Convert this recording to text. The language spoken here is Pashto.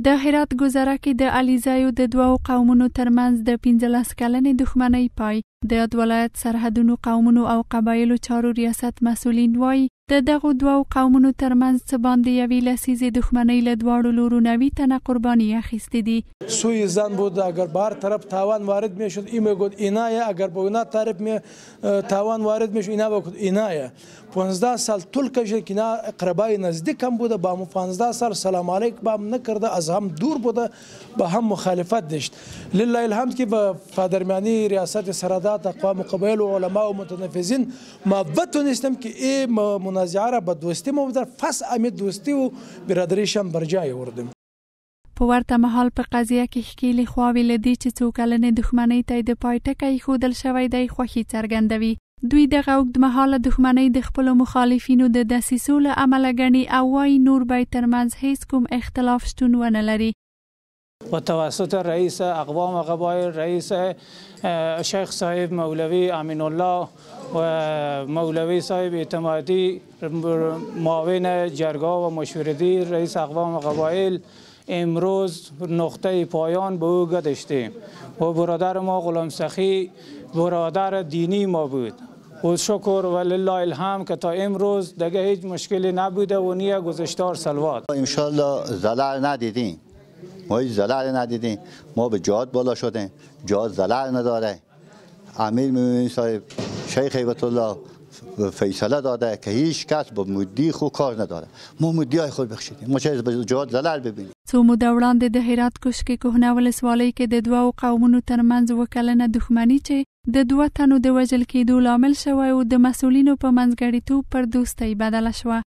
د هرات ګذره کې د علیزیو د دوو قومونو ترمنځ د 15 کلنې دښمنۍ پای د ولایت سرحدونو قومونو او قبایلو چارو ریاست مسؤلین وایي د دغو دوو قومونو ترمنځ څه باندې یوې لسیزې دښمنۍ له دواړو لورو 90 تنه قربانی اخیستې دي. سوی زن بود اگر بهر طرف تاوان وارد میشد این میگفت اینایه، اگر به اونا طرف تاوان وارد میشد اینا میگفت اینایه. 15 سال طول کشید که اینا اقربای نزدیک هم بوده، با هم 15 سال سلام علیک با هم نکرده، از هم دور بوده، با هم مخالفت داشت. لله الحمد که به فدرمانی ریاست سرحدات اقوام و قبایل و علما و متنفذین ما بتونستم که این منازعه را به دوستی مبدل فس امید دوستی و برادریشم بر جای آوردم. په ورته مهال په قضیه کې ښکېلې خواوې له دې چې څو کلنې دښمنۍ ته د پای ټکی ایښودل شوی دی خوښي څرګندوي. دوی دغه اوږدمهاله دښمنۍ د خپلو مخالفینو د دسیسو له امله ګڼي او وایي نور باید ترمنځ هیڅ کوم اختلاف شتون ونه لري. با توسط رئیس اقوام قبایل، رئیس شیخ صاحب مولوی امین الله و مولوی صاحب اعتمادی، معاون جرگاه و مشورتی رئیس اقوام قبایل، امروز نقطه پایان به او گذاشتیم و برادر ما غلام سخی برادر دینی ما بود و شکر و لله الحمد که تا امروز دیگه هیچ مشکلی نبوده و نیه گذشتار سلوات. انشالله ضلع ندیدیم، ما هیچ ضلع ندیدیم، ما به جهاد بالا شدیم، جهاد ضلع نداره. امیر مومنین صاحب شیخ هیبت الله فیصله داده که هیچ کس با مدی خود کار نداره، ما مدی های خود بخشیدیم، ما چه به جهاد ضلع ببینیم. څو موده وړاندې د هرات کوشکې کهنه ولسوالۍ کې د دوو قومونو ترمنځ 2 کلنه دښمني چې د 2 تنو د وژل کېدو لامل شوی او د مسؤلینو په منځګړیتوب پر دوستۍ بدله شوه.